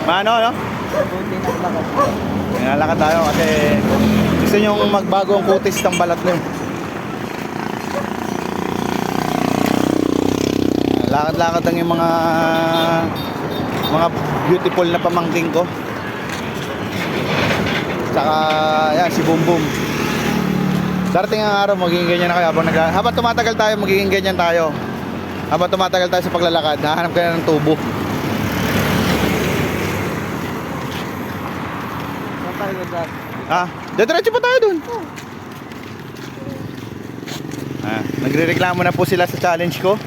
Maano, no? Buti naglakad. Nalakad tayo kasi gusto nyo magbago ang kutis ng balat nyo. Lakad-lakad lang yung mga beautiful na pamangking ko. Tsaka yan, si Boom Boom. Darating ang araw, magiging ganyan na kayo. Habang tumatagal tayo, magiging ganyan tayo. Habang tumatagal tayo sa paglalakad, hahanap ka na ng tubo. Saan tayo ganda? Ah, diretso pa tayo dun. Nagrereklamo na po sila sa challenge ko.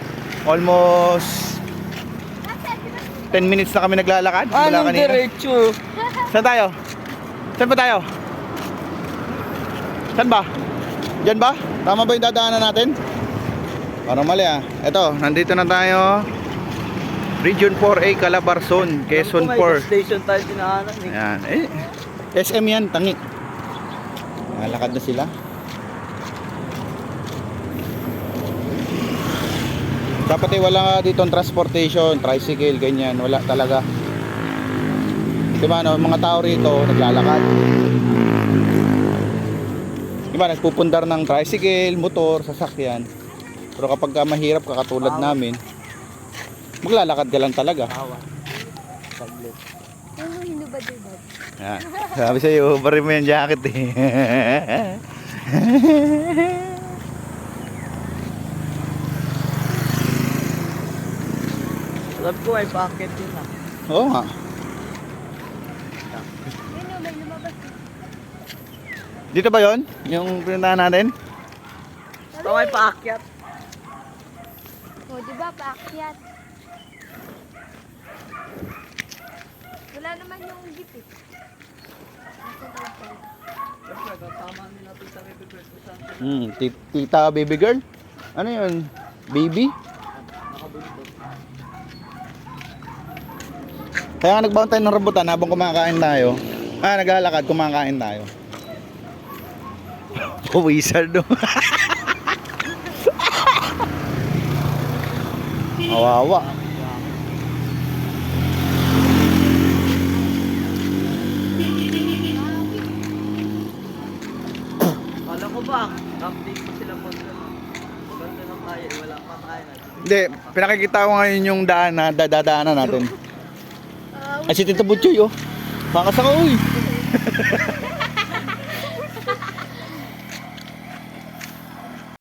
Almost 10 minutes na kami naglalakad. Mula Anong kanina. diretso? Saan tayo? Saan pa tayo? Saan ba? Diyan ba? Tama ba yung dadaanan natin? Parang mali ah. Eto, nandito na tayo. Region 4A, Calabarzon, Quezon May 4. station tayo dinahanan eh. Ayan. SM yan, tangi. Nalakad na sila. Dapat wala dito transportation, tricycle, ganyan. Wala talaga. Diba no, mga tao rito naglalakad. Diba, nagpupundar ng tricycle, motor, sasakyan. Pero kapag mahirap ka katulad namin, maglalakad ka lang talaga. Tawa. Saglit. Ano hinubad yung bag? Yan. Sabi sa'yo, barin mo yung jacket eh. Alam ko ay packet din ah. Oo nga. Yun o, may lumabas. Dito ba yon? Yung pinuntahan natin? Basta may paakyat. O, diba, paakyat. Wala naman yung jeep eh. Nasa daw pala. Siyempre, kasama nila natin sa baby girl ko saan. Tita baby girl? Ano yun? Baby? Nakabuntot. Kaya nga nagbaon tayo ng rambutan habang kumakain tayo. Naglalakad, kumakain tayo. Wizard no? Awawa. Kala ko ba, update ko sila po. Ganda ng tayo, wala pa tayo. Hindi, pinakikita ko ngayon yung daan na dadaanan natin. Ay si Tito Butchoy oh. Bakas ako uy.